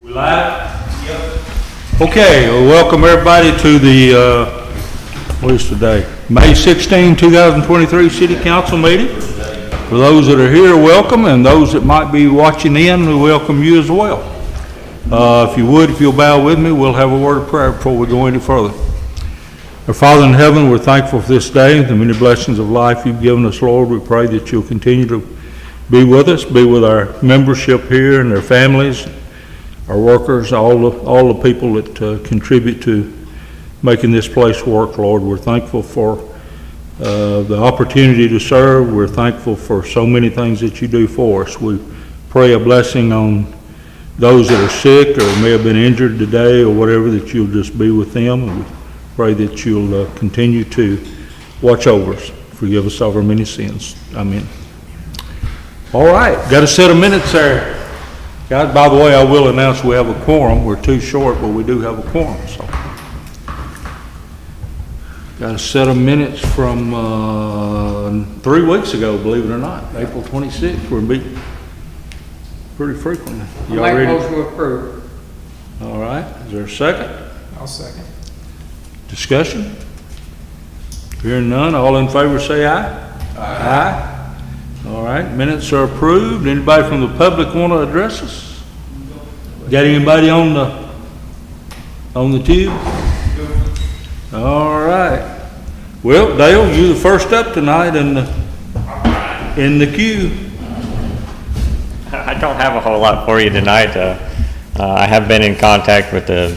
We live? Yep. Okay, well, welcome everybody to the, what is today? May 16, 2023 City Council meeting. For those that are here, welcome, and those that might be watching in, we welcome you as well. If you would, if you'll bow with me, we'll have a word of prayer before we go any further. Our Father in heaven, we're thankful for this day, the many blessings of life you've given us, Lord. We pray that you'll continue to be with us, be with our membership here and their families, our workers, all the people that contribute to making this place work, Lord. We're thankful for the opportunity to serve. We're thankful for so many things that you do for us. We pray a blessing on those that are sick or may have been injured today or whatever, that you'll just be with them. And we pray that you'll continue to watch over us. Forgive us of our many sins. Amen. All right, got a set of minutes there. Guys, by the way, I will announce we have a quorum. We're too short, but we do have a quorum. So, got a set of minutes from 3 weeks ago, believe it or not, April 26th. We're meeting pretty frequently. Y'all ready? Motion to approve. All right, is there a second? I'll second. Discussion? Hearing none, all in favor say aye. Aye. All right, minutes are approved. Anybody from the public want to address us? Got anybody on the tube? All right. Well, Dale, you're the first up tonight in the queue. I don't have a whole lot for you tonight. I have been in contact with the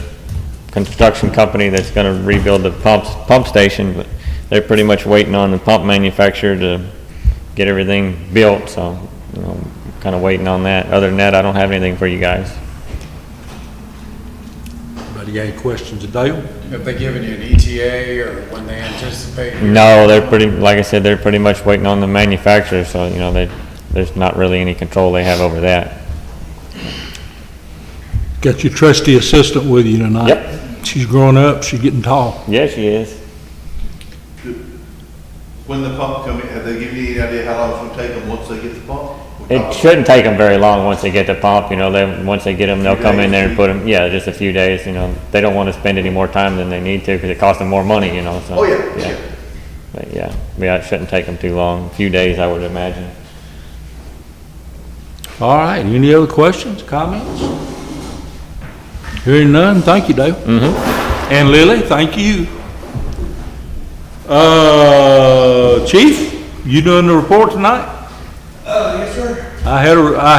construction company that's going to rebuild the pump station, but they're pretty much waiting on the pump manufacturer to get everything built, so kind of waiting on that. Other than that, I don't have anything for you guys. Anybody got any questions, Dale? Have they given you an ETA or when they anticipate? No, they're like I said, they're pretty much waiting on the manufacturer, so there's not really any control they have over that. Got your trusty assistant with you tonight. Yep. She's growing up. She's getting tall. Yeah, she is. When the pump come in, have they given you any idea how long it's going to take them once they get the pump? It shouldn't take them very long once they get the pump. Once they get them, they'll come in there and put them. Yeah, just a few days. They don't want to spend any more time than they need to because it costs them more money. So, oh yeah. Yeah. But yeah, it shouldn't take them too long. A few days, I would imagine. All right. Any other questions, comments? Hearing none. Thank you, Dale. Mm-hmm. And Lily, thank you. Chief, you doing the report tonight? Yes, sir. I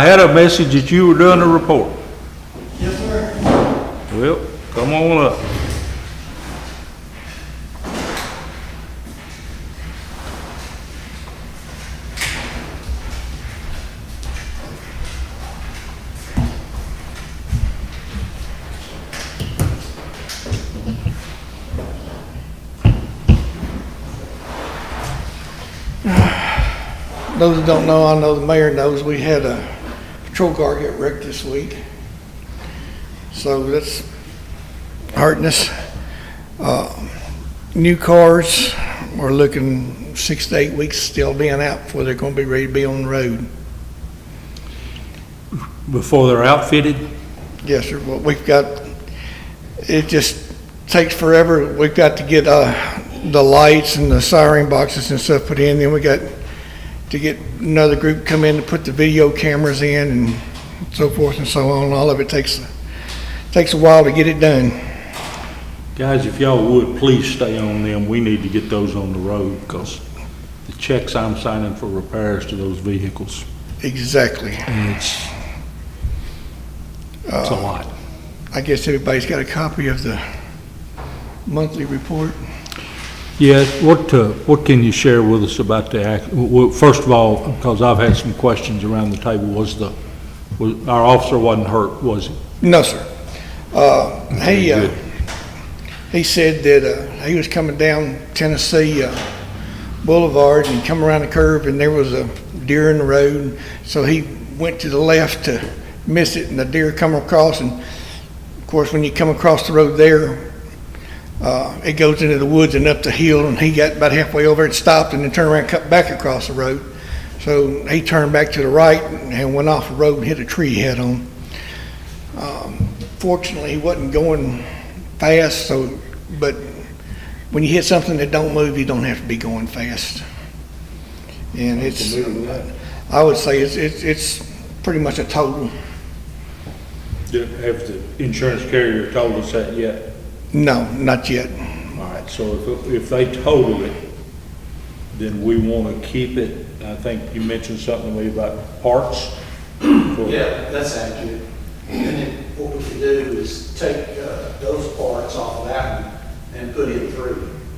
had a message that you were doing a report. Yes, sir. Well, come on up. Those that don't know, I know the mayor knows, we had a patrol car get wrecked this week. So that's hurting us. New cars, we're looking 6 to 8 weeks still being out before they're going to be ready to be on the road. Before they're outfitted? Yes, sir. Well, we've got, it just takes forever. We've got to get the lights and the siren boxes and stuff put in. Then we got to get another group come in to put the video cameras in and so forth and so on. All of it takes a while to get it done. Guys, if y'all would, please stay on them. We need to get those on the road because the checks I'm signing for repairs to those vehicles. Exactly. And it's a lot. I guess everybody's got a copy of the monthly report. Yeah, what can you share with us about the act? Well, first of all, because I've had some questions around the table, was our officer wasn't hurt, was he? No, sir. He said that he was coming down Tennessee Boulevard and come around the curve and there was a deer in the road. So he went to the left to miss it and the deer come across. And of course, when you come across the road there, it goes into the woods and up the hill, and he got about halfway over and stopped and then turned around and cut back across the road. So he turned back to the right and went off the road and hit a tree head on. fortunately, he wasn't going fast, so, but when you hit something that don't move, you don't have to be going fast. And it's, I would say it's pretty much a total. Have the insurance carrier told us that yet? No, not yet. All right, so if they total it, then we want to keep it. I think you mentioned something to me about parts. Yeah, that's accurate. And then what we could do is take those parts off of that one and put in 3.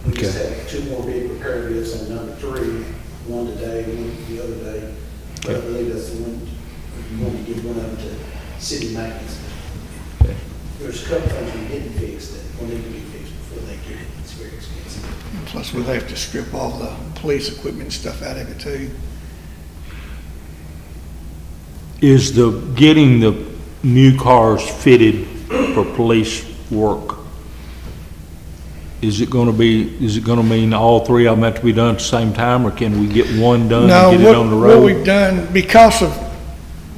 We just Okay. have 2 more big repair bids on number 3, one today, one the other day. But I believe that's the one, you want to give one of them to city maintenance. Okay. There's a couple things we didn't fix that will need to be fixed before they get it. It's very expensive. Plus, we'll have to strip all the police equipment and stuff out of it too. Is getting the new cars fitted for police work? Is it gonna mean all 3 of them have to be done at the same time, or can we get one done No, and get it on the what road? we've done, because of,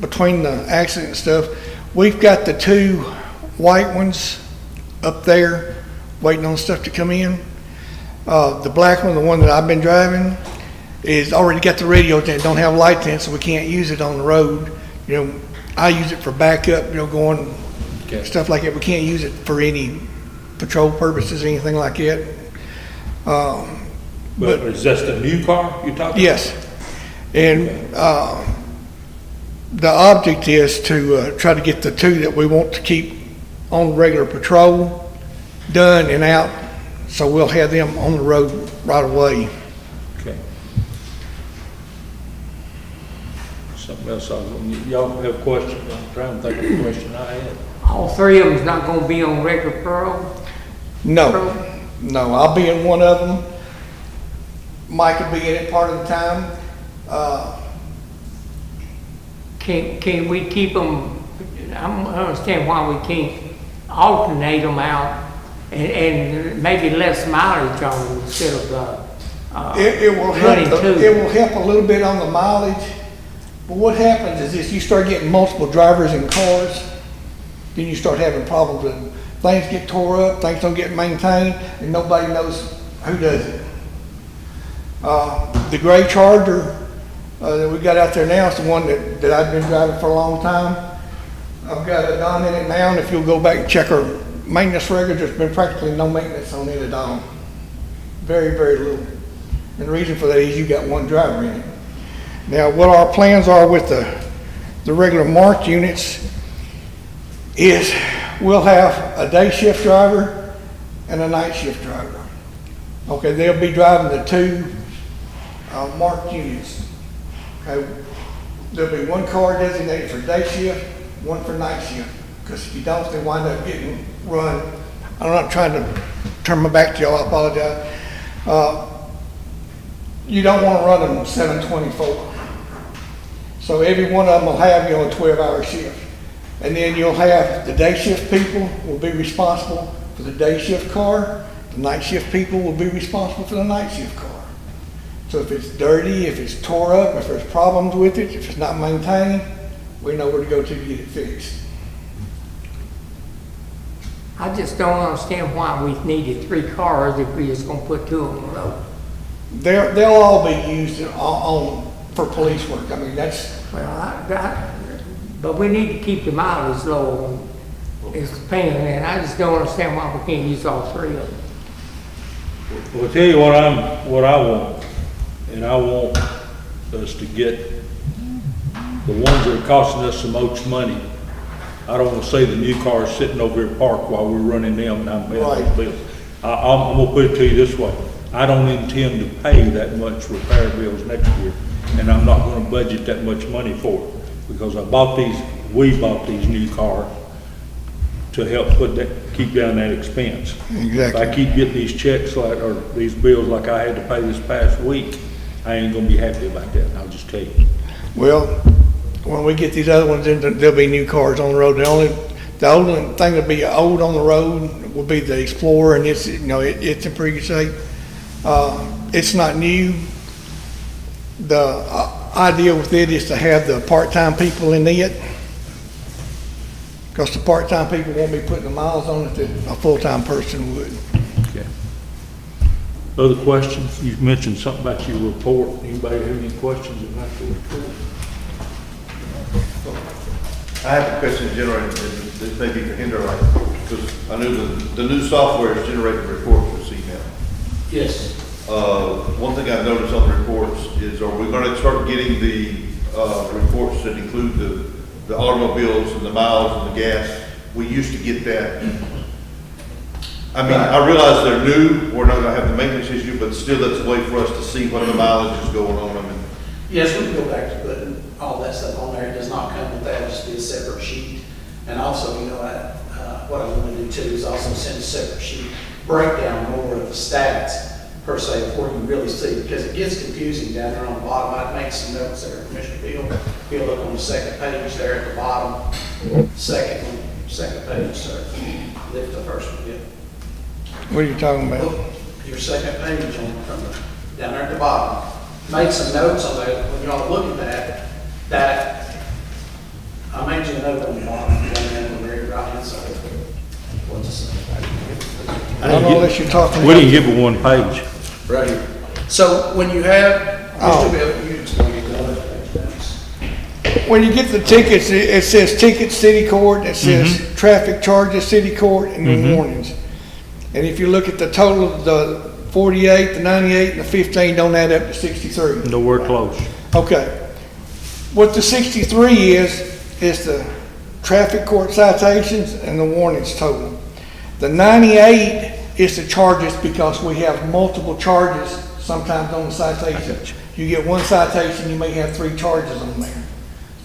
between the accident and stuff, we've got the 2 white ones up there waiting on stuff to come in. The black one, the one that I've been driving, is already got the radio that don't have lights in, so we can't use it on the road. You know, I use it for backup, going, Okay. stuff like that. We can't use it for any patrol purposes, anything like that. But is that the new car you're talking about? Yes, and the object is to try to get the 2 that we want to keep on regular patrol done and out, so we'll have them on the road right away. Okay. Something else, y'all have questions? I'm trying to think of a question I had. All 3 of them's not gonna be on regular patrol? No, I'll be in one of them. Mike will be in it part of the time. Can we keep them, I don't understand why we can't alternate them out and maybe less mileage on them instead of, It will running help, 2. it will help a little bit on the mileage, but what happens is if you start getting multiple drivers in cars, then you start having problems with things get tore up, things don't get maintained, and nobody knows who does it. The gray Charger that we got out there now is the one that I've been driving for a long time. I've got a Don in it now, and if you'll go back and check our maintenance record, there's been practically no maintenance on it at all. Very, very little. And the reason for that is you got one driver in it. Now, what our plans are with the regular marked units is we'll have a day shift driver and a night shift driver. Okay, they'll be driving the 2 marked units. Okay, there'll be 1 car designated for day shift, 1 for night shift. Because if you don't, they wind up getting run. I'm not trying to turn my back to y'all, I apologize. You don't want to run them 7/24. So every one of them will have you on a 12-hour shift. And then you'll have the day shift people will be responsible for the day shift car. The night shift people will be responsible for the night shift car. So if it's dirty, if it's tore up, if there's problems with it, if it's not maintained, we know where to go to get it fixed. I just don't understand why we needed 3 cars if we just gonna put 2 on the road. They'll all be used for police work. I mean, that's, Well, but we need to keep the mileage low on this pan, and I just don't understand why we can't use all 3 of them. Well, I'll tell you what I want, and I want us to get the ones that are costing us the most money. I don't want to say the new cars sitting over here parked while we're running them and I'm paying those Right. bills. I'm gonna put it to you this way, I don't intend to pay that much repair bills next year, and I'm not gonna budget that much money for it, because we bought these new cars to help keep down that expense. Exactly. If I keep getting these checks or these bills like I had to pay this past week, I ain't gonna be happy about that, I'll just tell you. well, when we get these other ones in, there'll be new cars on the road. The only thing that'll be old on the road will be the Explorer, and it's in pretty good shape. It's not new. The idea with it is to have the part-time people in it, Because the part-time people won't be putting the miles on it that a full-time person would. Okay. Other questions? You mentioned something about your report. Anybody have any questions about the report? I have a question generated, this may be for Hinder, like, because I knew the new software is generating reports for CMAP. Yes. One thing I've noticed on the reports is, are we gonna start getting the, reports that include the automobiles and the miles and the gas? We used to get that. I mean, I realize they're new, we're not gonna have the maintenance issue, but still that's a way for us to see what the mileage is going on. I mean, Yes, we can go back to putting all that stuff on there. It does not come with that, it's just be a separate sheet. And also, what I'm gonna do too is also send a separate sheet, breakdown more of the stats per se, before you really see, because it gets confusing down there on the bottom. I'd make some notes there, Commissioner Field. If you look on the second page there at the bottom, second page, sir. Lift the first one, yeah. What are you talking about? Look, your second page down there at the bottom. Made some notes on that, when y'all look at that I made you a note on the bottom, down there on the very right hand side. What's the second page? I don't know unless you're talking. We didn't give it one page. Right here. So when you have, Oh. Mr. Bill, you just gonna get the other page. When you get the tickets, it says ticket city court, it says traffic charges city court, and the warnings. And if you look at the total of the 48, the 98, and the 15 don't add up to 63. Nowhere close. Okay. What the 63 is the traffic court citations and the warnings total. The 98 is the charges because we have multiple charges sometimes on the citation. You get one citation, you may have 3 charges on there.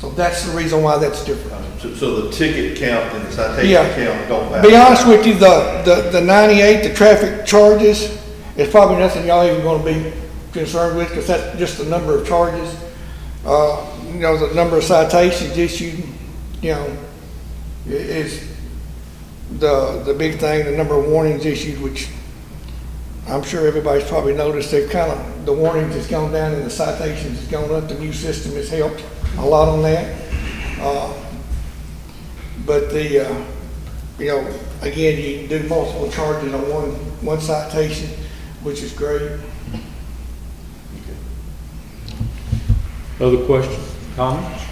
So that's the reason why that's different. so the ticket count and the citation Yeah. count don't match. Be honest with you, the 98, the traffic charges, is probably nothing y'all even gonna be concerned with, because that's just the number of charges. The number of citations issued, is the big thing, the number of warnings issued, which I'm sure everybody's probably noticed, the warnings has gone down and the citations has gone up. The new system has helped a lot on that. But again, you can do multiple charges on one citation, which is great. Other questions, comments?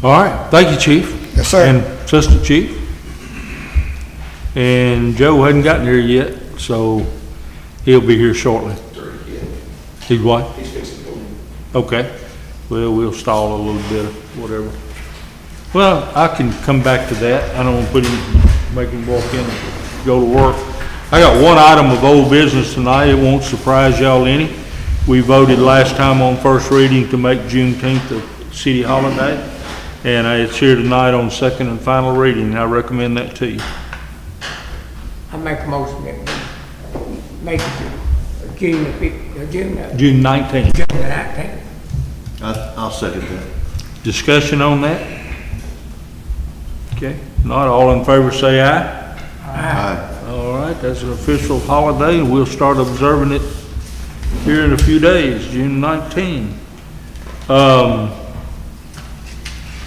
All right, thank you, Chief. Yes, sir. And Assistant Chief. And Joe hadn't gotten here yet, so he'll be here shortly. He's what? He's fixing to go in. Okay. Well, we'll stall a little bit, or whatever. Well, I can come back to that. I don't want to make him walk in and go to work. I got one item of old business tonight. It won't surprise y'all any. We voted last time on first reading to make Juneteenth a city holiday, and it's here tonight on second and final reading. I recommend that to you. I make a motion that we make it June the 5th, June 19th. June the 19th. I'll second that. Discussion on that? Okay, not all in favor say aye. Aye. All right, that's an official holiday, and we'll start observing it here in a few days, June 19. Let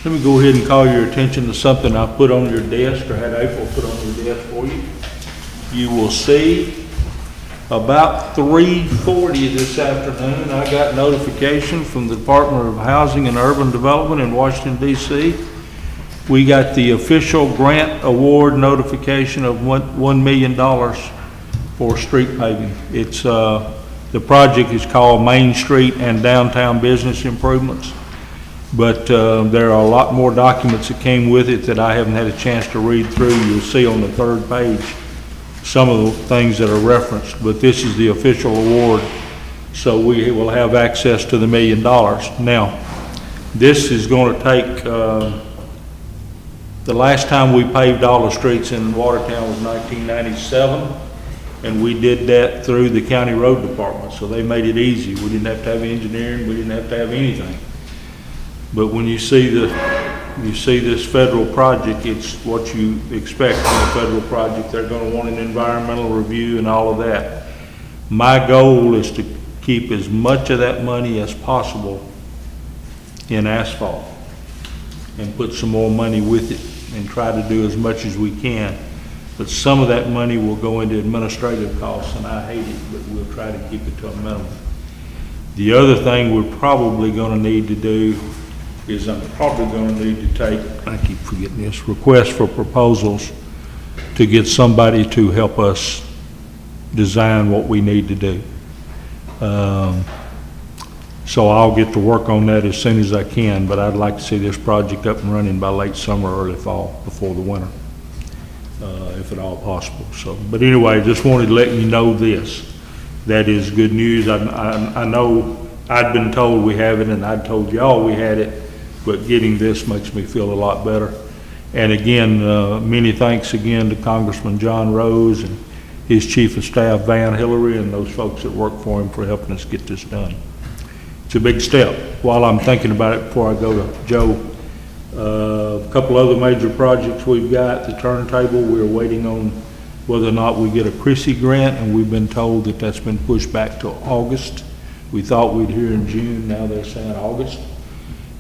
me go ahead and call your attention to something I put on your desk, or had April put on your desk for you. You will see about 3:40 this afternoon, I got notification from the Department of Housing and Urban Development in Washington, D.C. We got the official grant award notification of $1 million for street paving. It's, the project is called Main Street and Downtown Business Improvements. But there are a lot more documents that came with it that I haven't had a chance to read through. You'll see on the 3rd page some of the things that are referenced, but this is the official award, so we will have access to the $1 million. Now, this is going to take, the last time we paved all the streets in Watertown was 1997, and we did that through the county road department, so they made it easy. We didn't have to have engineering, we didn't have to have anything. But when you see this federal project, it's what you expect from a federal project. They're going to want an environmental review and all of that. My goal is to keep as much of that money as possible in asphalt. and put some more money with it and try to do as much as we can. But some of that money will go into administrative costs, and I hate it, but we'll try to keep it to a minimum. The other thing we're probably gonna need to do is I'm probably gonna need to take, I keep forgetting this, request for proposals to get somebody to help us design what we need to do. So I'll get to work on that as soon as I can, but I'd like to see this project up and running by late summer, early fall, before the winter, if at all possible. So, but anyway, just wanted to let you know this. That is good news. I know I'd been told we have it, and I'd told y'all we had it, but getting this makes me feel a lot better. And again, many thanks again to Congressman John Rose and his Chief of Staff, Van Hillary, and those folks that work for him for helping us get this done. It's a big step. While I'm thinking about it, before I go to Joe, a couple other major projects we've got, the turntable, we're waiting on whether or not we get a Chrissy grant, and we've been told that that's been pushed back to August. We thought we'd hear in June, now they're saying August.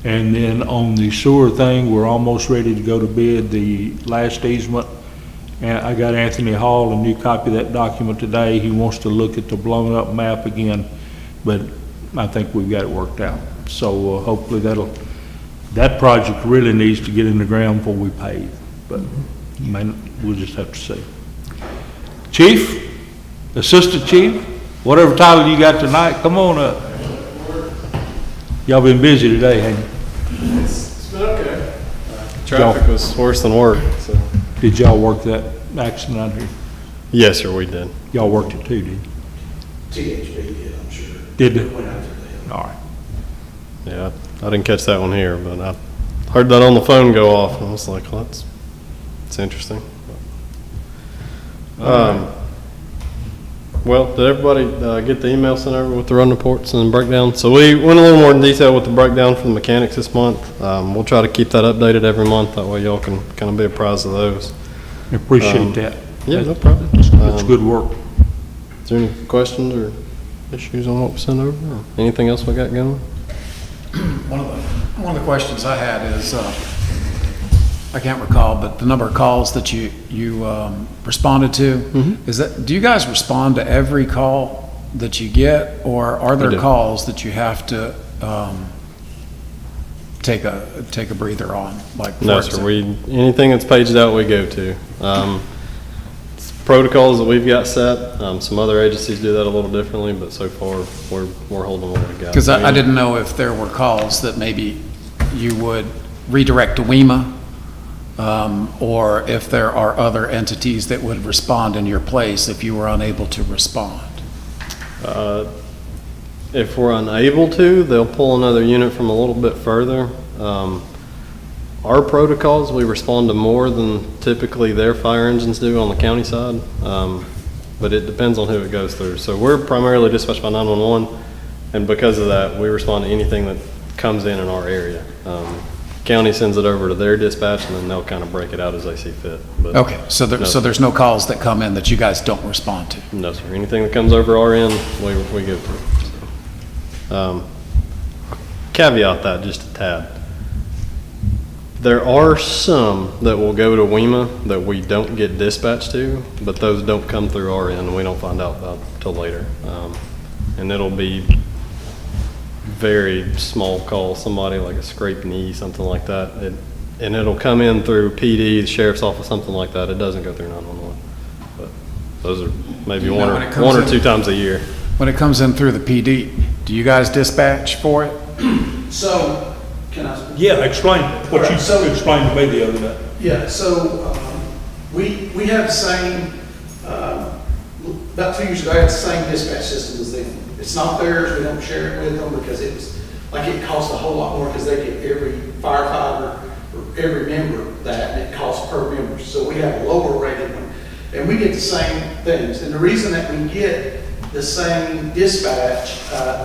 And then on the sewer thing, we're almost ready to go to bid the last easement. And I got Anthony Hall a new copy of that document today. He wants to look at the blown up map again, but I think we've got it worked out. So hopefully that project really needs to get in the ground before we pave, but we'll just have to see. Chief, Assistant Chief, whatever title you got tonight, come on up. Y'all been busy today, haven't you? It's been okay. Traffic was worse than work, so. Did y'all work that accident out here? Yes, sir, we did. Y'all worked it too, did you? THB did, I'm sure. Did it? Went out there to help. All right. Yeah, I didn't catch that one here, but I heard that on the phone go off, and I was like, well, that's interesting. Well, did everybody get the email sent over with the run reports and breakdown? So we went a little more in detail with the breakdown from the mechanics this month. We'll try to keep that updated every month. That way y'all can kind of be apprised of those. I appreciate that. Yeah, no problem. It's good work. Is there any questions or issues on what we sent over? Or anything else we got going? One of the questions I had is, I can't recall, but the number of calls that you responded to, is that, do you guys respond to every call that you get, or are there calls that you have to take a breather on? Like, No, sir. Anything that's paged out, we go to. It's protocols that we've got set. Some other agencies do that a little differently, but so far we're holding what we got. Because I didn't know if there were calls that maybe you would redirect to WEMA, or if there are other entities that would respond in your place if you were unable to respond. If we're unable to, they'll pull another unit from a little bit further. Our protocols, we respond to more than typically their fire engines do on the county side, but it depends on who it goes through. So we're primarily dispatched by 911, and because of that, we respond to anything that comes in our area. County sends it over to their dispatch, and then they'll kind of break it out as they see fit. But Okay, so there's no calls that come in that you guys don't respond to? no, sir. Anything that comes over our end, we go through. So, caveat that just a tad. There are some that will go to WEMA that we don't get dispatched to, but those don't come through our end, and we don't find out about till later. And it'll be very small call, somebody like a scraped knee, something like that. And it'll come in through PD, the sheriff's office, something like that. It doesn't go through 911. But those are maybe one or two times a year. When it comes in through the PD, do you guys dispatch for it? So, can I? Yeah, explain what you So- explained to me the other day. Yeah, so we have the same, about 2 years ago, I had the same dispatch system as them. It's not theirs, we don't share it with them because it costs a whole lot more because they get every firefighter or every member that, and it costs per member. So we have a lower rated one, and we get the same things. And the reason that we get the same dispatch,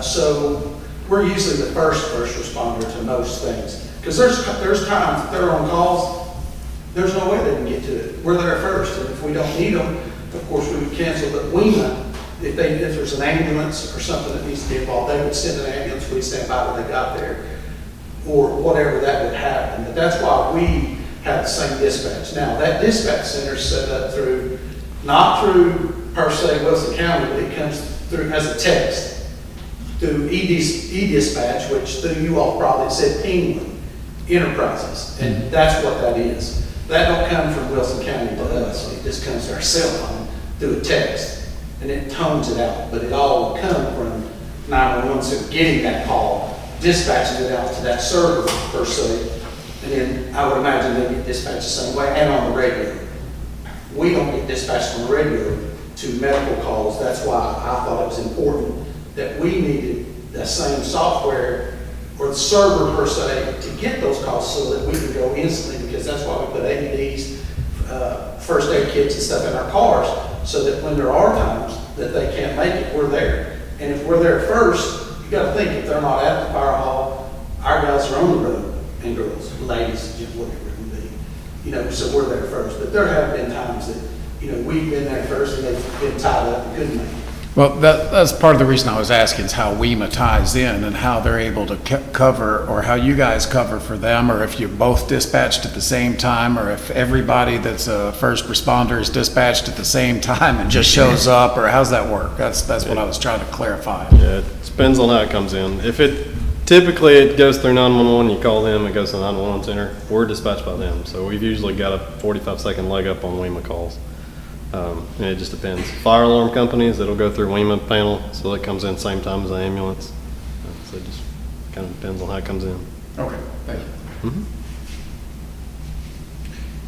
so we're usually the first responder to most things. Because there's times that they're on calls, there's no way they can get to it. We're there first, and if we don't need them, of course, we would cancel. But WEMA, if there's an ambulance or something that needs to be involved, they would send an ambulance, we'd stand by when they got there. or whatever that would happen. But that's why we have the same dispatch. Now, that dispatch center is set up through, not through per se Wilson County, but it comes through as a text through e-dispatch, which through you all probably said Penguin Enterprises, and that's what that is. That don't come from Wilson County to us. It just comes to our cell phone through a text, and it tones it out. But it all will come from 911, so getting that call, dispatching it out to that server per se, and then I would imagine they get dispatched the same way, and on the radio. We don't get dispatched on the radio to medical calls. That's why I thought it was important that we needed the same software or the server per se to get those calls so that we can go instantly, because that's why we put AEDs, first aid kits and stuff in our cars, so that when there are times that they can't make it, we're there. And if we're there first, you gotta think, if they're not at the fire hall, our guys are on the road, and girls, ladies, just whatever it would be. You know, so we're there first. But there have been times that, you know, we've been there first and they've been tied up and couldn't make it. Well, that's part of the reason I was asking is how WEMA ties in and how they're able to cover, or how you guys cover for them, or if you're both dispatched at the same time, or if everybody that's a first responder is dispatched at the same time and just shows up, or how's that work? That's what I was trying to clarify. Yeah, it depends on how it comes in. Typically it goes through 911, you call them, it goes to the 911 center. We're dispatched by them, so we've usually got a 45-second leg up on WEMA calls. And it just depends. Fire alarm companies, it'll go through WEMA panel, so it comes in same time as the ambulance. So it just kind of depends on how it comes in. Okay, thank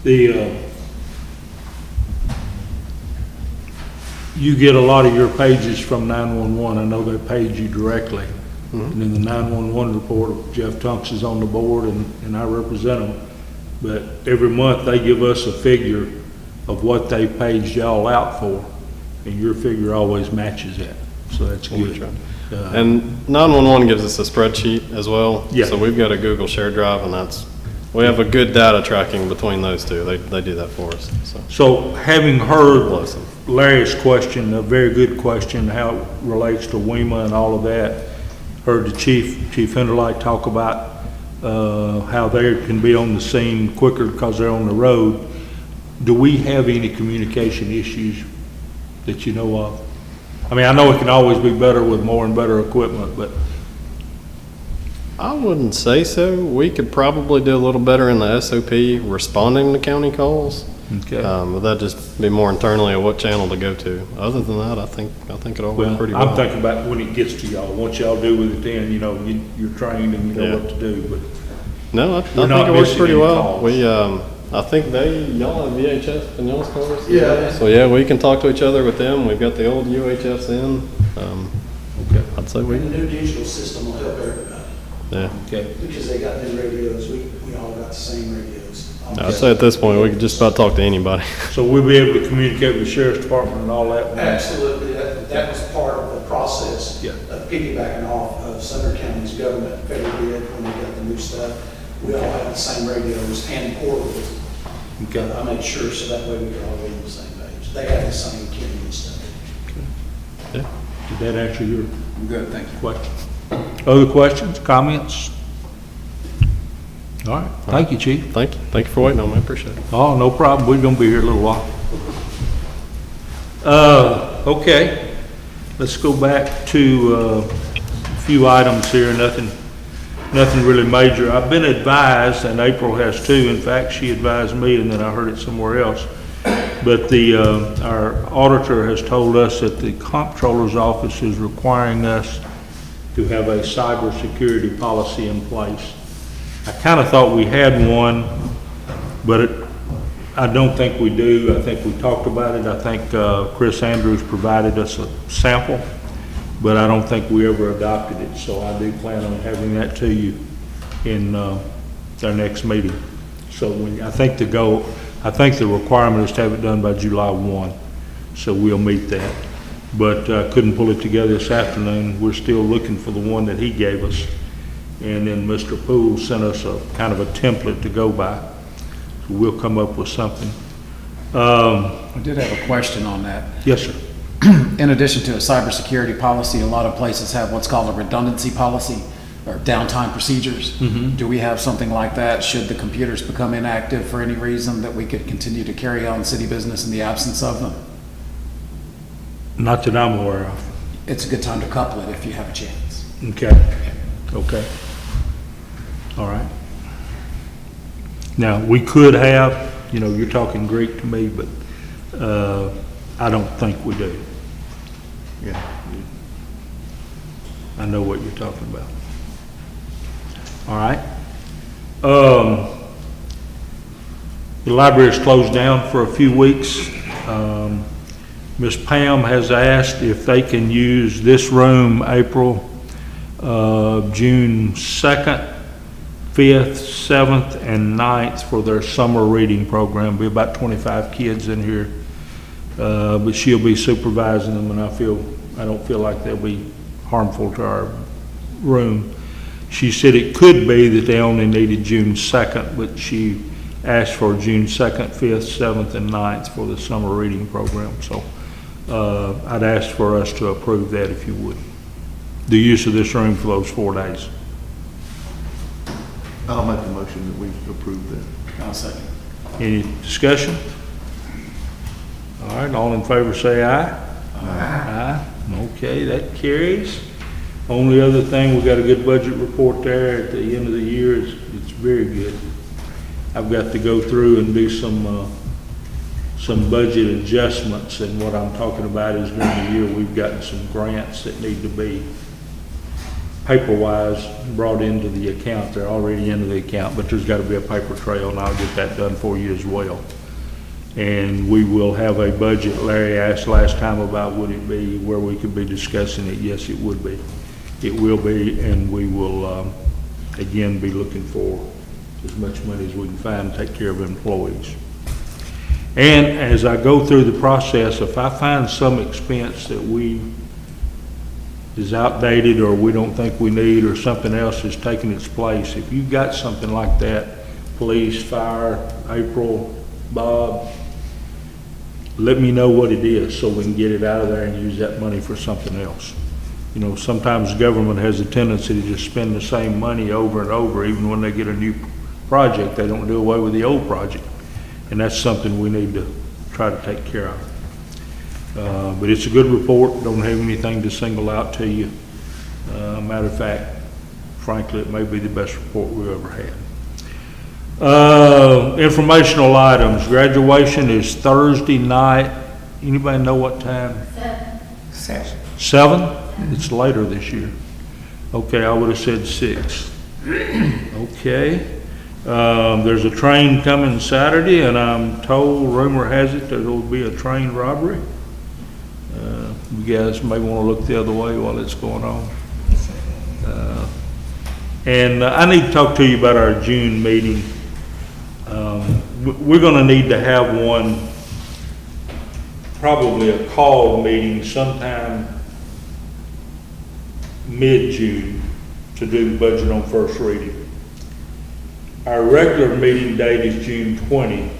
you. You get a lot of your pages from 911. I know they page you directly. And in the 911 report, Jeff Tunks is on the board and I represent them. But every month they give us a figure of what they paged y'all out for, and your figure always matches that. So that's good. And 911 gives us a spreadsheet as well. Yeah. So we've got a Google Share Drive, and we have a good data tracking between those two. They do that for us. So having heard Bless them. Larry's question, a very good question, how it relates to WEMA and all of that, heard the Chief Henderlight talk about how they can be on the scene quicker because they're on the road. Do we have any communication issues that you know of? I mean, I know it can always be better with more and better equipment, but I wouldn't say so. We could probably do a little better in the SOP responding to county calls. okay. But that'd just be more internally of what channel to go to. Other than that, I think it all went Well, pretty well. I'm thinking about when it gets to y'all. Once y'all do with it, then you're trained and you know Yeah. what to do. But No, I We're think not it works missing pretty any well. calls. I think y'all have VHF in y'all's cars? Yeah. So yeah, we can talk to each other with them. We've got the old UHFs in. okay, I'd say And we, the new digital system will help everybody, yeah. okay. because they got new radios. We all got the same radios. I'd say at this point, we could just about talk to anybody. So we'll be able to communicate with the sheriff's department and all that. Absolutely, that was part of the process Yeah. of piggybacking off of Sumner County's government federal bid when they got the new stuff. We all have the same radios and portables. Okay. I made sure so that way we could all be on the same page. They have the same kit and stuff. Did that answer your I'm good, thank you. question? Other questions, comments? All right, thank you, Chief. Thank you for waiting on me. I appreciate it. Oh, no problem, we're gonna be here a little while. Okay, let's go back to a few items here, nothing really major. I've been advised, and April has too, in fact, she advised me and then I heard it somewhere else, but our auditor has told us that the comptroller's office is requiring us to have a cybersecurity policy in place. I kind of thought we had one, but I don't think we do. I think we talked about it. I think Chris Andrews provided us a sample, but I don't think we ever adopted it. So I do plan on having that to you in our next meeting. So I think the requirement is to have it done by July 1. So we'll meet that. But couldn't pull it together this afternoon. We're still looking for the one that he gave us. And then Mr. Poole sent us a kind of a template to go by. So we'll come up with something. I did have a question on that. Yes, sir. In addition to a cybersecurity policy, a lot of places have what's called a redundancy policy. or downtime procedures. Do we have something like that? Should the computers become inactive for any reason, that we could continue to carry on city business in the absence of them? Not that I'm aware of. It's a good time to couple it if you have a chance. Okay, okay. All right. Now, we could have, you're talking Greek to me, but I don't think we do. Yeah. I know what you're talking about. All right. The library is closed down for a few weeks. Miss Pam has asked if they can use this room April, June 2nd, 5th, 7th, and 9th for their summer reading program. Be about 25 kids in here, but she'll be supervising them, and I don't feel like they'll be harmful to our room. She said it could be that they only needed June 2nd, but she asked for June 2nd, 5th, 7th, and 9th for the summer reading program. So I'd ask for us to approve that if you would. The use of this room for those 4 days. I'll make the motion that we approve that. I'll second. Any discussion? All right, all in favor say aye. Aye. Okay, that carries. Only other thing, we got a good budget report there at the end of the year. It's very good. I've got to go through and do some budget adjustments, and what I'm talking about is during the year, we've gotten some grants that need to be paper-wise brought into the account. They're already into the account, but there's got to be a paper trail, and I'll get that done for you as well. And we will have a budget. Larry asked last time about would it be where we could be discussing it. Yes, it would be. It will be, and we will, again, be looking for as much money as we can find to take care of employees. And as I go through the process, if I find some expense that is outdated or we don't think we need, or something else is taking its place, if you've got something like that, police, fire, April, Bob, let me know what it is so we can get it out of there and use that money for something else. Sometimes government has a tendency to just spend the same money over and over. Even when they get a new project, they don't do away with the old project. And that's something we need to try to take care of. But it's a good report. Don't have anything to single out to you. Matter of fact, frankly, it may be the best report we've ever had. Informational items. Graduation is Thursday night. Anybody know what time? 7. 7? It's later this year. Okay, I would have said 6. Okay. There's a train coming Saturday, and I'm told, rumor has it, that there'll be a train robbery. You guys may want to look the other way while it's going on. And I need to talk to you about our June meeting. We're going to need to have one, probably a called meeting sometime mid-June to do the budget on first reading. Our regular meeting date is June 20.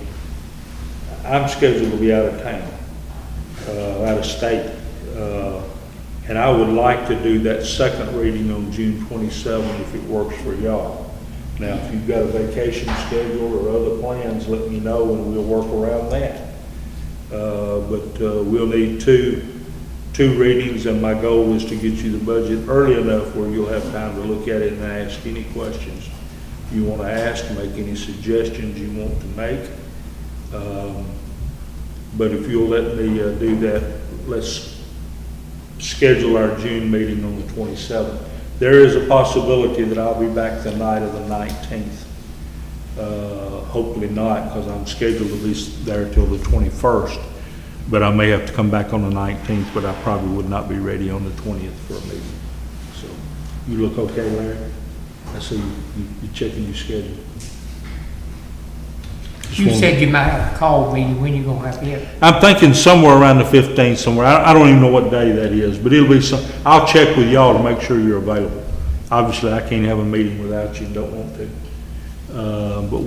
I'm scheduled to be out of town, out of state. And I would like to do that second reading on June 27 if it works for y'all. Now, if you've got a vacation schedule or other plans, let me know and we'll work around that. But we'll need two readings, and my goal is to get you the budget early enough where you'll have time to look at it and ask any questions you want to ask, make any suggestions you want to make. But if you'll let me do that, let's schedule our June meeting on the 27th. There is a possibility that I'll be back the night of the 19th. Hopefully not, because I'm scheduled to be there till the 21st. But I may have to come back on the 19th, but I probably would not be ready on the 20th for a meeting. So, you look okay, Larry? I see you're checking your schedule. You said you might have a call meeting. When you gonna have it? I'm thinking somewhere around the 15th somewhere. I don't even know what day that is, but it'll be some, I'll check with y'all to make sure you're available. Obviously, I can't have a meeting without you and don't want to. But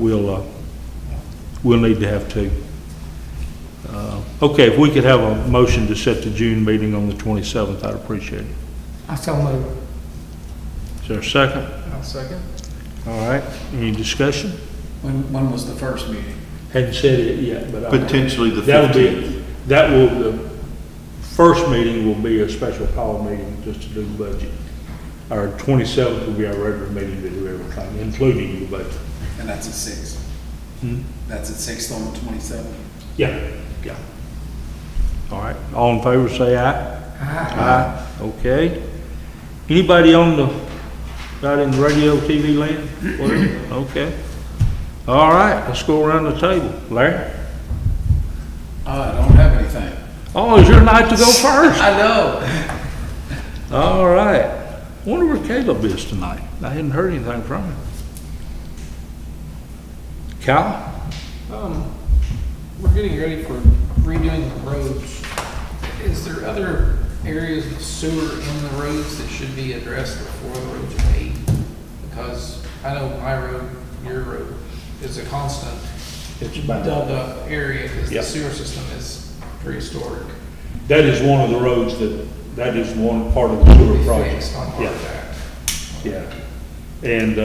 we'll need to have two. Okay, if we could have a motion to set the June meeting on the 27th, I'd appreciate it. I so moved. Is there a second? I'll second. All right, any discussion? When was the first meeting? Hadn't said it yet, but. Potentially the That'll 15th. the first meeting will be a special call meeting just to do the budget. Our 27th will be our regular meeting to do everything, including the budget. And that's at 6. That's at 6 on the 27th. Yeah, yeah. All right, all in favor, say aye. Aye. Okay. Anybody on the, out in radio, TV land? Whatever? Okay. All right, let's go around the table. Larry? I don't have anything. Oh, it's your night to go first. I know. All right. Wonder where Caleb is tonight. I hadn't heard anything from him. Cal? We're getting ready for redoing the roads. Is there other areas of sewer in the roads that should be addressed before the roads are paved? Because I know my road, your road, is a constant It's bad. dug up area because Yep. the sewer system is prehistoric. That is one of the roads that is one part of the sewer Be project. fixed on part Yeah, of that. yeah. And,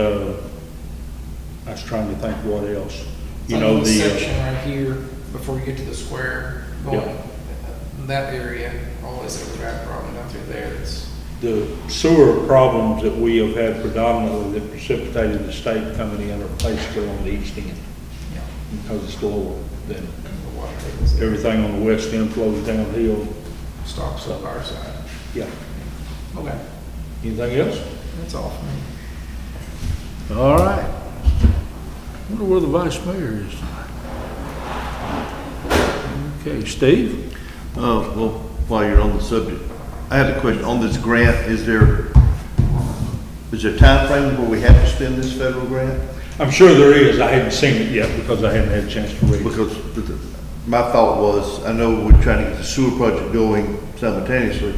I was trying to think what else. It's You like know, this the, section right here, before you get to the square, going, Yeah. that area, always have a bad problem down through there. It's, the sewer problems that we have had predominantly that precipitated the state coming in are basically on the east end. Yeah. Because it's lower than the water tables. everything on the west end flows downhill. Stops up our side. Yeah. Okay, Anything else? that's all for me. All right. Wonder where the vice mayor is tonight. Okay, Steve? Well, while you're on the subject, I had a question. On this grant, is there a time frame where we have to spend this federal grant? I'm sure there is. I haven't seen it yet because I haven't had a chance to read it. Because my thought was, I know we're trying to get the sewer project going simultaneously,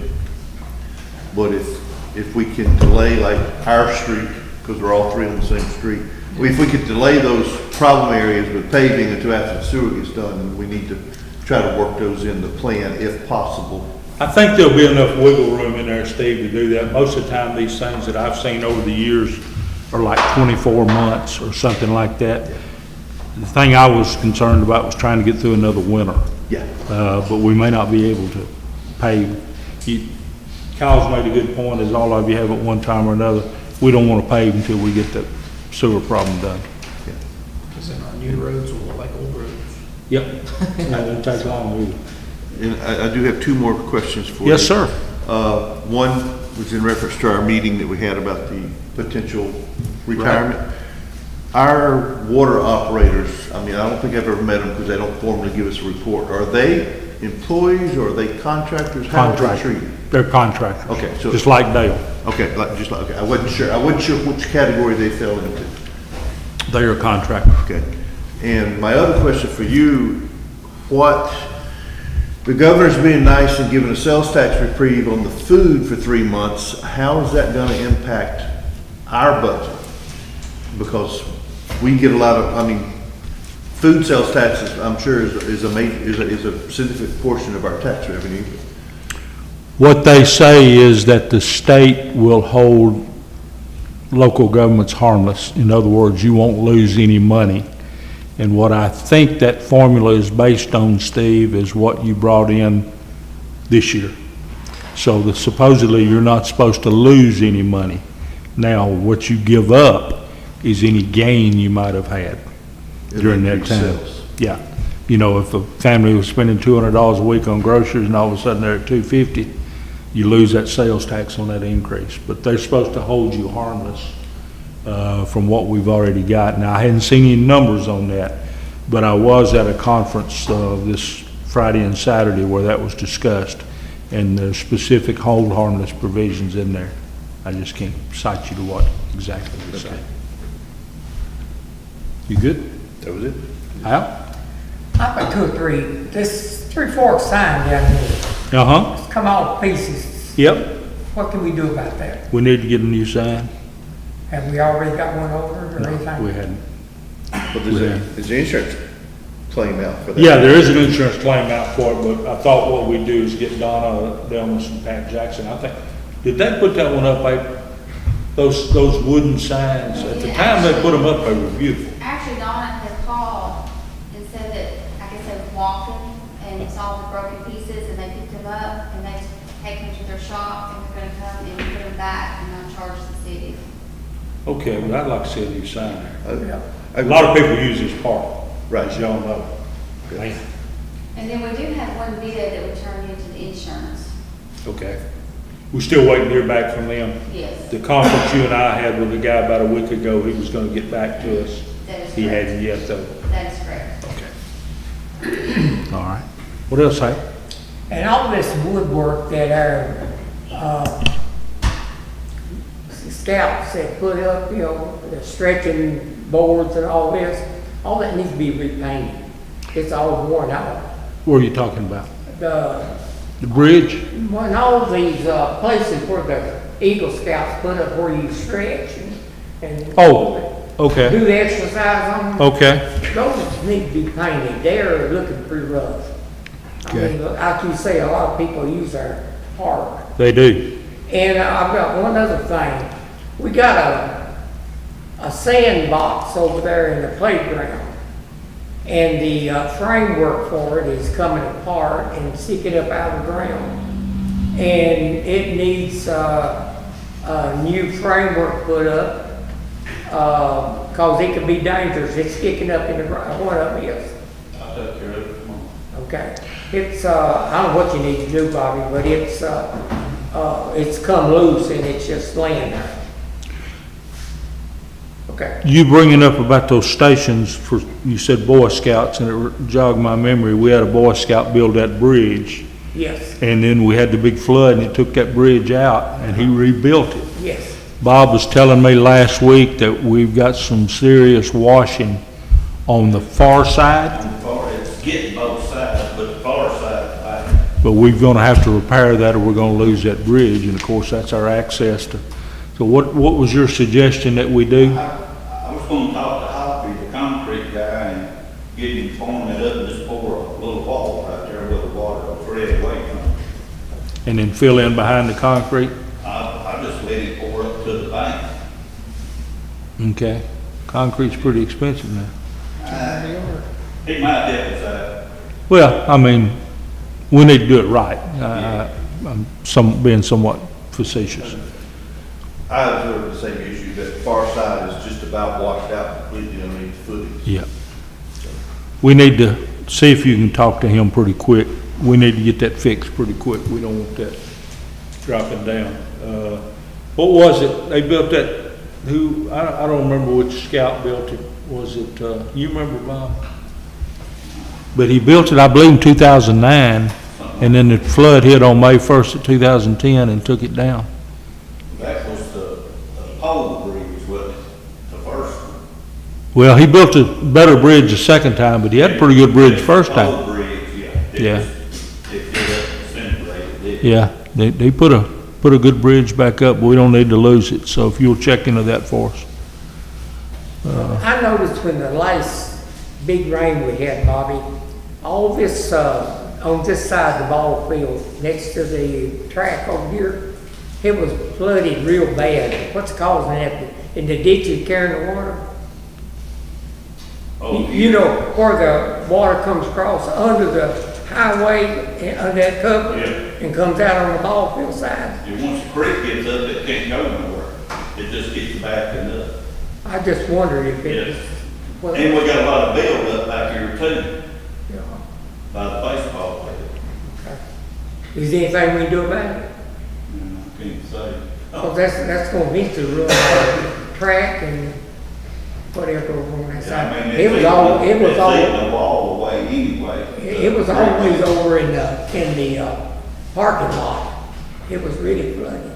but if we can delay like our street, because we're all three on the same street, if we could delay those problem areas with paving until after the sewer gets done, then we need to try to work those in the plan if possible. I think there'll be enough wiggle room in there, Steve, to do that. Most of the time, these things that I've seen over the years are like 24 months or something like that. The thing I was concerned about was trying to get through another winter. Yeah. But we may not be able to pave. Kyle's made a good point, as all of you have at one time or another. We don't want to pave until we get the sewer problem done. Because then our new roads will look like old roads. Yep. It won't take long either. And I do have two more questions for you. Yes, sir. One was in reference to our meeting that we had about the potential retirement. Our water operators, I mean, I don't think I've ever met them because they don't formally give us a report. Are they employees or are they contractors? How are they Contractor. treated? They're contractors. Okay, so- Just like Dale. Okay, okay, I wasn't sure which category they fell into. They are contractors. Okay. And my other question for you, the governor's being nice and giving a sales tax reprieve on the food for 3 months. How is that gonna impact our budget? Because we get a lot of, food sales taxes, I'm sure is a significant portion of our tax revenue. What they say is that the state will hold local governments harmless. In other words, you won't lose any money. And what I think that formula is based on, Steve, is what you brought in this year. So supposedly you're not supposed to lose any money. Now, what you give up is any gain you might have had during that time. Sales. Yeah. You know, if a family was spending $200 a week on groceries and all of a sudden they're at $250, you lose that sales tax on that increase. But they're supposed to hold you harmless from what we've already got. Now, I hadn't seen any numbers on that, but I was at a conference this Friday and Saturday where that was discussed, and there's specific hold harmless provisions in there. I just can't cite you to what exactly they say. You good? That was it? Al? I've got 2 or 3, this 3/4 sign down here, Uh-huh. it's come off pieces. Yep. What can we do about that? We need to get a new sign. Have we already got one ordered or anything? We hadn't. But there's the insurance claim out for that. Yeah, there is an insurance claim out for it, but I thought what we'd do is get Donna Delmas and Pat Jackson. I think, did they put that one up, April? those wooden signs, at the time they put them up, they were beautiful. Actually, Donna had called and said that, I guess they was walking and saw the broken pieces and they picked them up and they take them to their shop and they're gonna come and put them back and they'll charge the city. Okay, well, I'd like to see a new sign there. I- A lot of people use this park, Right. as y'all know. Man, And then we do have one bid that we turned into the insurance. okay. We're still waiting to hear back from them. Yes, The conference you and I had with the guy about a week ago, he was gonna get back to us. that is He correct. hadn't yet, though. That is correct. Okay. All right. What else, Hank? And all this woodwork that our, scouts had put up, you know, the stretching boards and all this, all that needs to be repainted. It's all worn out. What are you talking about? The, The bridge? when all these, places where the Eagle Scouts put up where you stretch and. Oh, okay. Do the exercise on them. Okay. Those need to be painted. They're looking pretty rough. I Okay. mean, like you say, a lot of people use our park. They do. And I've got one other thing. We got a sandbox over there in the playground. And the framework for it is coming apart and sticking up out of the ground. And it needs a new framework put up, cause it could be dangerous. It's sticking up in the ground. One of them is. I'll take care of it tomorrow. Okay. It's, I don't know what you need to do, Bobby, but it's come loose and it's just laying there. Okay. You bringing up about those stations for, you said Boy Scouts, and it jogged my memory. We had a Boy Scout build that bridge, Yes, and then we had the big flood, and it took that bridge out, and he rebuilt it. yes. Bob was telling me last week that we've got some serious washing on the far side, It's getting both sides, but the far side, but we're gonna have to repair that or we're gonna lose that bridge, and of course, that's our access to. So what was your suggestion that we do? I was gonna talk to Hoppy, the concrete guy, and get him forming it up and just pour a little wall right there where the water will thread away from it. And then fill in behind the concrete? I just let it pour up to the bank. Okay. Concrete's pretty expensive now. It might help us out. Well, I mean, we need to do it right. I'm being somewhat facetious. I observed the same issue, that the far side is just about washed out completely underneath the footings. Yeah. We need to see if you can talk to him pretty quick. We need to get that fixed pretty quick. We don't want that dropping down. What was it? They built that, I don't remember which scout built it. Was it, you remember, Bob? But he built it, I believe, in 2009, and then the flood hit on May 1st of 2010 and took it down. That was the pole bridge, wasn't it? The first one. Well, he built a better bridge the second time, but he had a pretty good bridge first time. Pole bridge, yeah. Yeah. It did up, disintegrated, didn't it? Yeah, they put a good bridge back up, but we don't need to lose it, so if you'll check into that for us. I noticed when the last big rain we had, Bobby, all this, on this side of the ball field, next to the track over here, it was flooded real bad. What's causing that? In the ditches carrying the water? Oh, You know, where the water comes across under the highway, under that cover, Yeah. and comes out on the ball field side. Once the creek gets up, it can't go nowhere. It just keeps backing up. I just wondered if it Yes. was. And we got a lot of build up back here too, You know, by the baseball field. is there anything we can do about it? Can't say. Well, that's gonna be to ruin our track and whatever on that Yeah, I side. mean, It was all, it's eating the wall away anyway. it was always over in the parking lot. It was really flooded.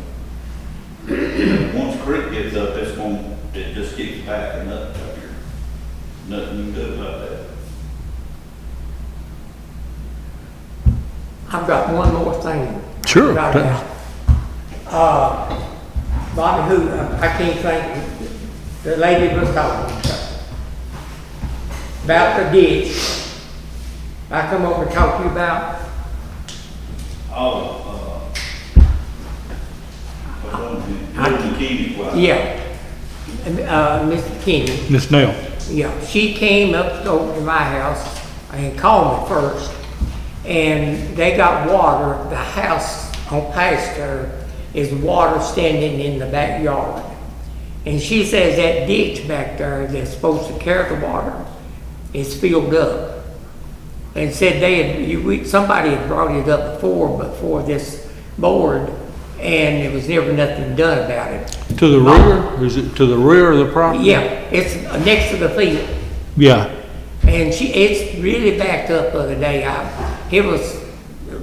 Once the creek gets up, it just keeps backing up up here. Nothing you can do about that. I've got one more thing. Sure. Right now. Bobby, who, I can't think, the lady was talking about the ditch. I come over and talk to you about, Oh, Little Kenny, well. Yeah. And, Mr. Kenny, Miss Nell? yeah, she came up over to my house and called me first. And they got water, the house on past her is water standing in the backyard. And she says that ditch back there that's supposed to carry the water is filled up. And said somebody had brought it up before this board, and there was never nothing done about it. To the rear? Is it to the rear of the property? Yeah, it's next to the field. Yeah. And it's really backed up the other day. It was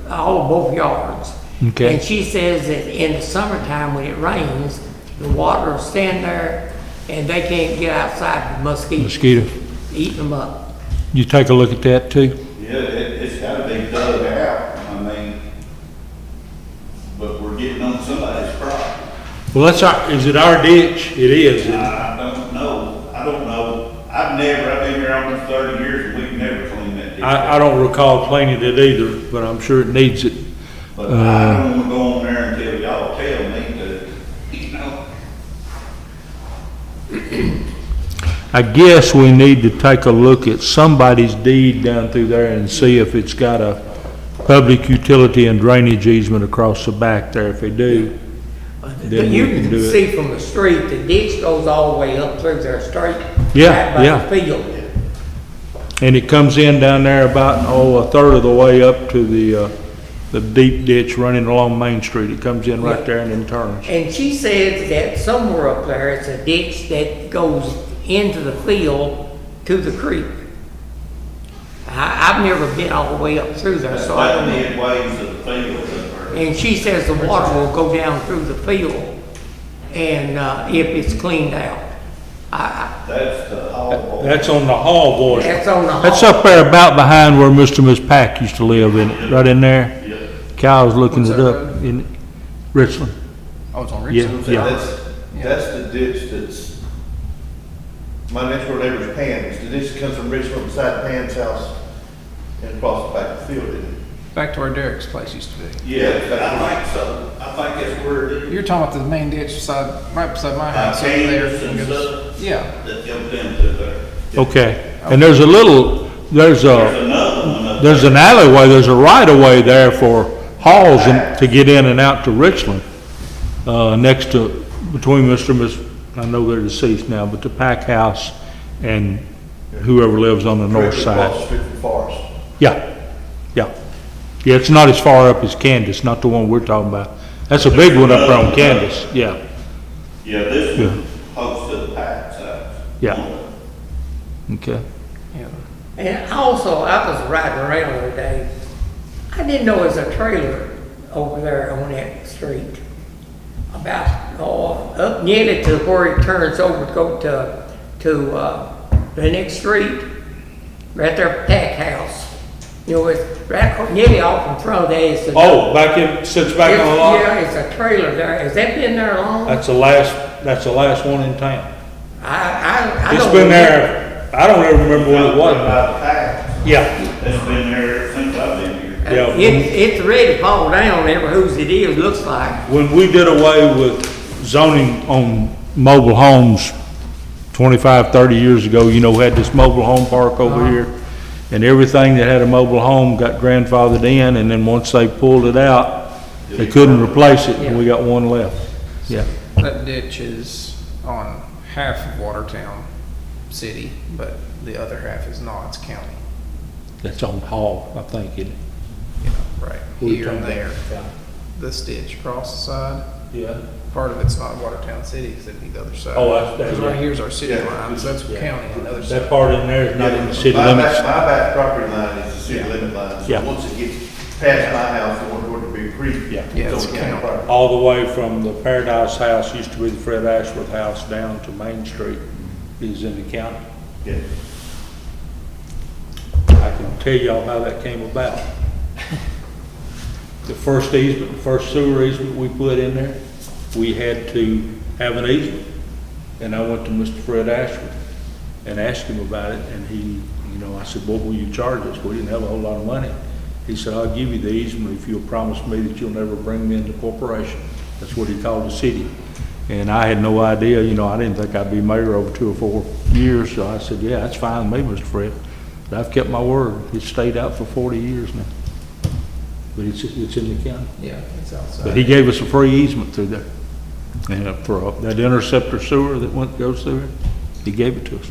both yards. Okay. And she says that in the summertime when it rains, the water will stand there and they can't get outside, the mosquitoes eating them up. You take a look at that too? Yeah, it's gotta be dug out, I mean, but we're getting on somebody's property. Well, is it our ditch? It is. Isn't it? I don't know. I've been here almost 30 years and we've never cleaned that ditch. I don't recall cleaning it either, but I'm sure it needs it. But I don't wanna go on there until y'all tell me to, you know. I guess we need to take a look at somebody's deed down through there and see if it's got a public utility and drainage easement across the back there. If they do, then You we can can do it. see from the street, the ditch goes all the way up through there straight. Yeah, right by yeah. the field. And it comes in down there about, a third of the way up to the deep ditch running along Main Street. It comes in right there and then turns. And she says that somewhere up there, it's a ditch that goes into the field to the creek. I've never been all the way up through there, so I don't know. Midways of the field up there. And she says the water will go down through the field and, if it's cleaned out. That's the hall. That's on the hall, boys. That's on the That's hall. up there about behind where Mr. and Miss Pack used to live, right in there. Yeah. Kyle's looking What's it that up road? in Richland. Oh, it's on Yeah, Richland? yeah. That's the ditch that's, my next door neighbor's Pan, it's the ditch that comes from Richmond beside Pan's house and across the back of the field, isn't it? Back to where Derek's place used to be. Yeah, I think so. I think that's where it is. You're talking about the main ditch right beside my house over there. Caves and stuff. Yeah. That comes into there. Okay, and there's There's another one up there's an alleyway, there's a right-of-way there for halls to get in and out to Richland. Next to, between Mr. and Miss, I know they're deceased now, but the Pack House and whoever lives on the north Directly across the side. street from Forest. Yeah, yeah. Yeah, it's not as far up as Candace, not the one we're talking about. That's a big one up there on Candace, yeah, Yeah, this one hosts to the Pack's house. yeah. Okay. And also, I was riding around the other day. I didn't know there's a trailer over there on that street. About, up nearly to where it turns over to go to the next street. Right there, Pack House. You know, it's right nearly off in front of there. It's sits back on the lot? Yeah, it's a trailer there. Has that been there long? That's the last one in town. I It's don't been remember. there, I don't ever remember when it was. About the Pack's. Yeah, It's been there since I've been here. yeah. It's ready to fall down, ever whose it is, looks like. When we did away with zoning on mobile homes 25, 30 years ago, we had this mobile home park over here. And everything that had a mobile home got grandfathered in, and then once they pulled it out, they couldn't replace it, and we got one left. Yeah, That ditch is on half of Watertown City, but the other half is not, it's county. that's on Hall, I think, isn't it? You know, right We're here and talking there. about- This ditch across the side, Yeah. part of it's not Watertown City, because it'd be the other side. Oh, that's- Because right here's our city Yeah. lines, that's Yeah. county on the other side. That part in there is not in the city My limits. back property line is the city Yeah. limit line, Yeah. so once it gets past my house, it won't go to Big Creek. Yeah. Yeah, It's it's on county county. property. All the way from the Paradise House, used to be the Fred Ashworth House, down to Main Street is in the county. Yeah. I can tell y'all how that came about. The first easement, the first sewer easement we put in there, we had to have an easement. And I went to Mr. Fred Ashworth and asked him about it, and he, I said, what will you charge us? We didn't have a whole lot of money. He said, I'll give you the easement if you'll promise me that you'll never bring me into corporation. That's what he called the city. And I had no idea, you know, I didn't think I'd be mayor over 2 or 4 years, so I said, yeah, that's fine with me, Mr. Fred. But I've kept my word. It's stayed out for 40 years now. But it's in the county. Yeah, it's outside. But he gave us a free easement through there. And for that interceptor sewer that goes through it, he gave it to us.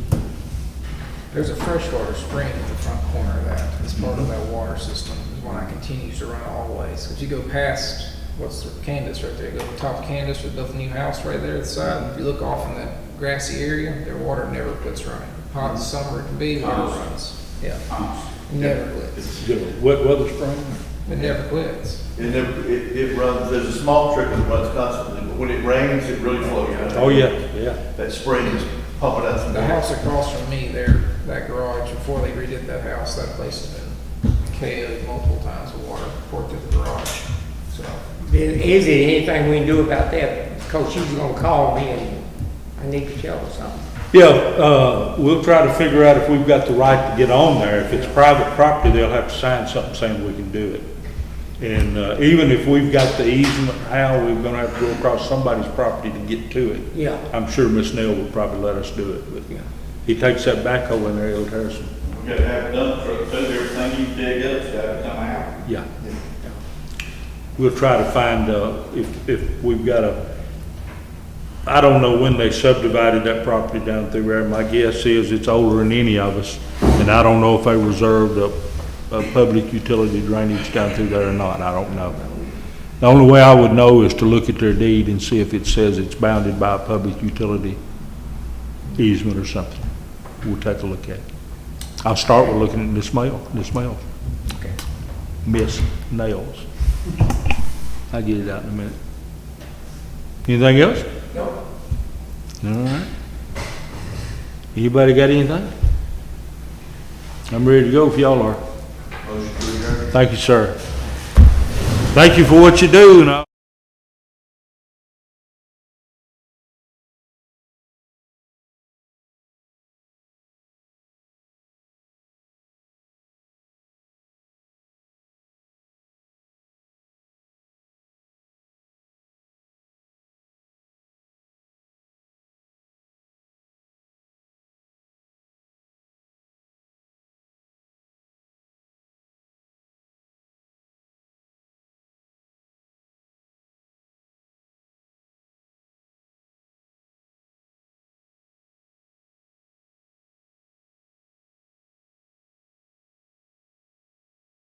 There's a freshwater spring at the front corner of that. It's part of that water system. Is one that continues to run always. If you go past, what's the Candace right there? Go to the top of Candace, we built a new house right there at the side. If you look off in that grassy area, their water never quits running. Hot as summer it can be, water runs. Yeah. It never quits. Wet weather spring? It never quits. It runs, there's a small trickle that runs constantly, but when it rains, it really flows down. Oh, yeah, yeah. That spring is pumping out some The water. house across from me there, that garage, before they redid that house, that place has been KO'd multiple times with water poured through the garage. So, Is it anything we can do about that? Because she's gonna call me and I need to tell her something. Yeah, we'll try to figure out if we've got the right to get on there. If it's private property, they'll have to sign something saying we can do it. And even if we've got the easement, how, we're gonna have to go across somebody's property to get to it. Yeah. I'm sure Miss Nell will probably let us do it, but he takes that backhoe in there, he'll tear some. We gotta have a dump truck, so everything you dig up's gotta come out. Yeah. We'll try to find, if we've got I don't know when they subdivided that property down through there. My guess is it's older than any of us. And I don't know if they reserved a public utility drainage down through there or not. I don't know. The only way I would know is to look at their deed and see if it says it's bounded by a public utility easement or something. We'll take a look at it. I'll start with looking at this mail. Okay. Miss Nails. I'll get it out in a minute. Anything else? No. All right. Anybody got anything? I'm ready to go if y'all are. Thank you, sir. Thank you for what you do. And